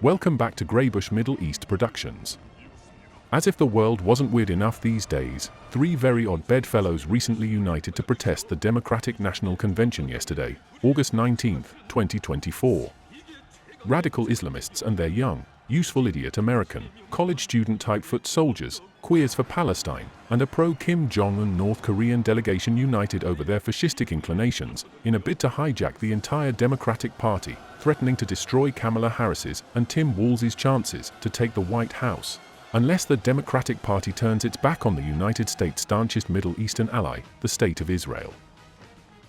Welcome back to Greybush Middle East Productions. As if the world wasn't weird enough these days, three very odd bedfellows recently united to protest the Democratic National Convention yesterday, August 19, 2024. Radical Islamists and their young, useful idiot American, college student-type foot soldiers, queers for Palestine, and a pro-Kim Jong Un North Korean delegation united over their fascistic inclinations in a bid to hijack the entire Democratic Party, threatening to destroy Kamala Harris's and Tim Walz's chances to take the White House, unless the Democratic Party turns its back on the United States' staunchest Middle Eastern ally, the State of Israel.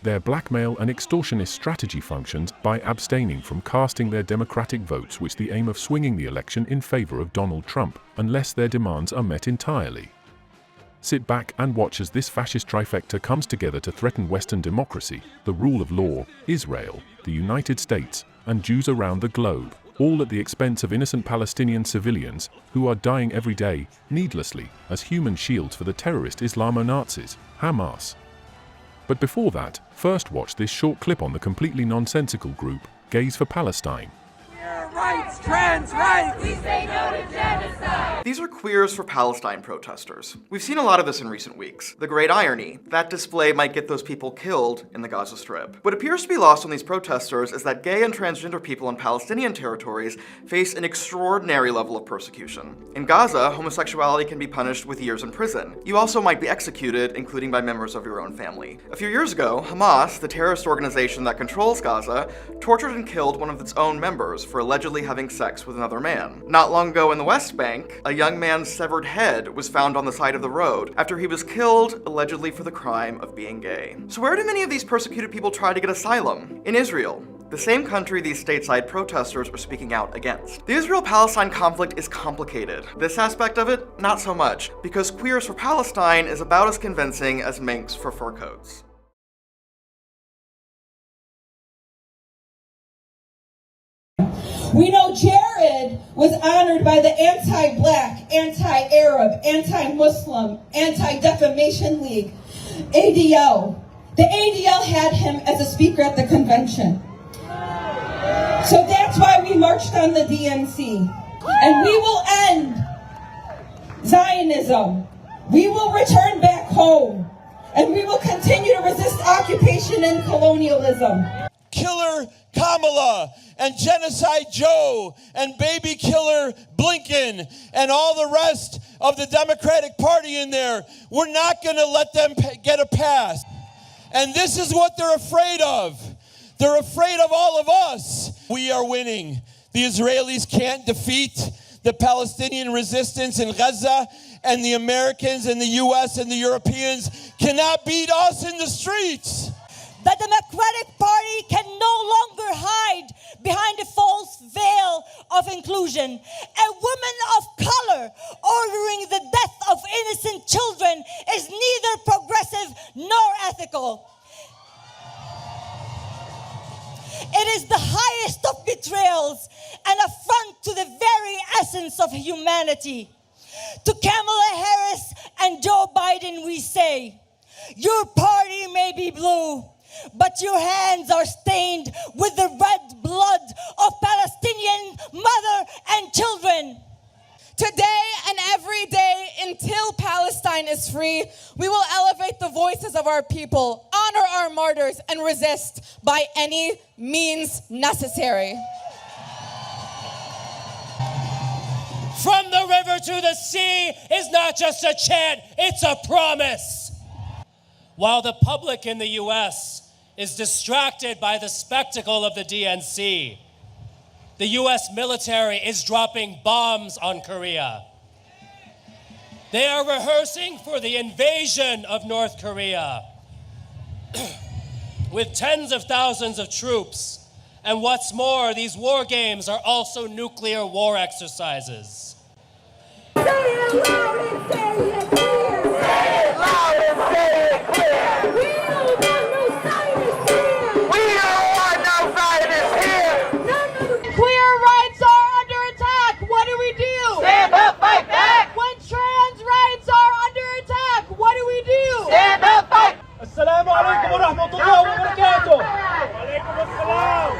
Their blackmail and extortionist strategy functions by abstaining from casting their Democratic votes with the aim of swinging the election in favor of Donald Trump, unless their demands are met entirely. Sit back and watch as this fascist trifecta comes together to threaten Western democracy, the rule of law, Israel, the United States, and Jews around the globe, all at the expense of innocent Palestinian civilians who are dying every day, needlessly, as human shields for the terrorist Islamo-Nazis, Hamas. But before that, first watch this short clip on the completely nonsensical group, Gays for Palestine. Queer rights, trans rights! We say no to genocide! These are Queers for Palestine protesters. We've seen a lot of this in recent weeks. The great irony, that display might get those people killed in the Gaza Strip. What appears to be lost on these protesters is that gay and transgender people in Palestinian territories face an extraordinary level of persecution. In Gaza, homosexuality can be punished with years in prison. You also might be executed, including by members of your own family. A few years ago, Hamas, the terrorist organization that controls Gaza, tortured and killed one of its own members for allegedly having sex with another man. Not long ago in the West Bank, a young man's severed head was found on the side of the road after he was killed, allegedly for the crime of being gay. So where do many of these persecuted people try to get asylum? In Israel, the same country these stateside protesters are speaking out against. The Israel-Palestine conflict is complicated. This aspect of it, not so much, because Queers for Palestine is about as convincing as minks for fur coats. We know Jared was honored by the anti-black, anti-Arab, anti-Muslim, anti-defamation league, ADL. The ADL had him as a speaker at the convention. So that's why we marched on the DNC. And we will end Zionism. We will return back home. And we will continue to resist occupation and colonialism. Killer Kamala and Genocide Joe and Baby Killer Blinken and all the rest of the Democratic Party in there, we're not going to let them get a pass. And this is what they're afraid of. They're afraid of all of us. We are winning. The Israelis can't defeat the Palestinian resistance in Gaza, and the Americans and the US and the Europeans cannot beat us in the streets. The Democratic Party can no longer hide behind the false veil of inclusion. A woman of color ordering the death of innocent children is neither progressive nor ethical. It is the highest of betrayals, an affront to the very essence of humanity. To Kamala Harris and Joe Biden we say, your party may be blue, but your hands are stained with the red blood of Palestinian mother and children. Today and every day until Palestine is free, we will elevate the voices of our people, honor our martyrs, and resist by any means necessary. From the river to the sea is not just a chant, it's a promise. While the public in the US is distracted by the spectacle of the DNC, the US military is dropping bombs on Korea. They are rehearsing for the invasion of North Korea with tens of thousands of troops. And what's more, these war games are also nuclear war exercises. Say it loud and say it clear! Say it loud and say it clear! We don't want no Zionists here! We don't want no Zionists here! Queer rights are under attack. What do we do? Stand up, fight back! When trans rights are under attack, what do we do? Stand up, fight! Assalamu alaikum wa rahmatullahi wa barakatuh. Wa alaikum assalam.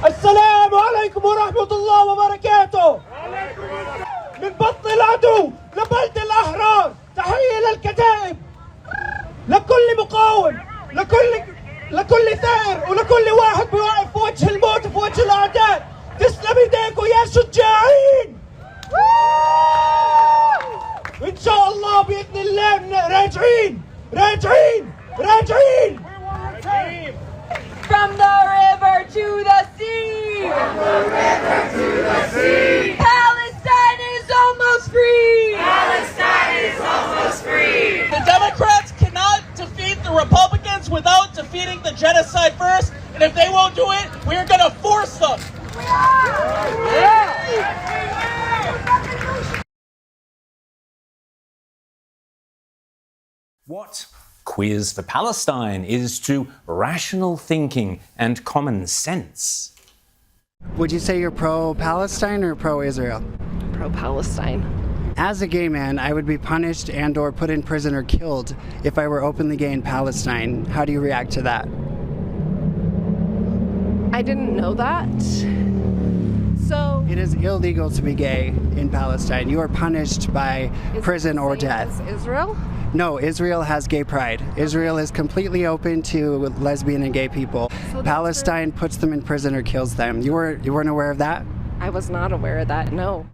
Assalamu alaikum wa rahmatullahi wa barakatuh. عدو لبلد الأحرار. تحية للكتائب، لكل مقاوم، لكل ثائر ولكل واحد بيوقف في وجه الموت في وجه الأعداء. تسلم ايديكم يا شجاعين. إن شاء الله بإذن الله راجعين راجعين راجعين. From the river to the sea. From the river to the sea. Palestine is almost free. Palestine is almost free. The Democrats cannot defeat the Republicans without defeating the genocide first, and if they won't do it, we're going to force them. What Queers for Palestine is to rational thinking and common sense. Would you say you're pro-Palestine or pro-Israel? Pro-Palestine. As a gay man, I would be punished and or put in prison or killed if I were openly gay in Palestine. How do you react to that? I didn't know that. So It is illegal to be gay in Palestine. You are punished by prison or death. Israel? No, Israel has gay pride. Israel is completely open to lesbian and gay people. So Palestine puts them in prison or kills them. You weren't aware of that? I was not aware of that, no.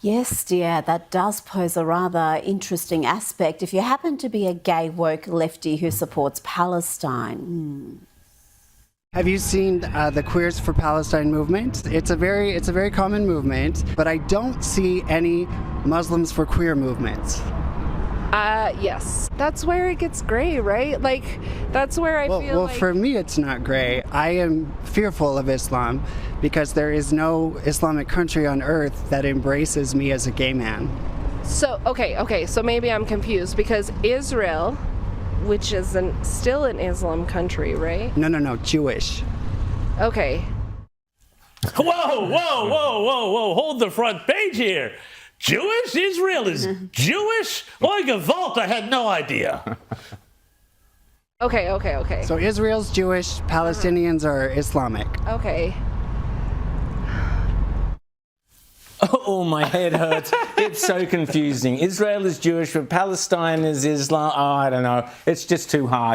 Yes, dear, that does pose a rather interesting aspect if you happen to be a gay woke lefty who supports Palestine. Have you seen the Queers for Palestine movement? It's a very common movement, but I don't see any Muslims for Queer movements. Yes. That's where it gets gray, right? Like, that's where I feel well, like... for me, it's not gray. I am fearful of Islam because there is no Islamic country on earth that embraces me as a gay man. So, okay, so maybe I'm confused because Israel, which is still an Islam country, right? No, Jewish. Okay. Whoa, hold the front page here. Jewish? Israel is Jewish? Oy Gewalt, I had no idea. Okay. So Israel's Jewish, Palestinians are Islamic. Okay. Oh, my head hurts. It's so confusing. Israel is Jewish, but Palestine is Islam. Oh, I don't know. It's just too hard.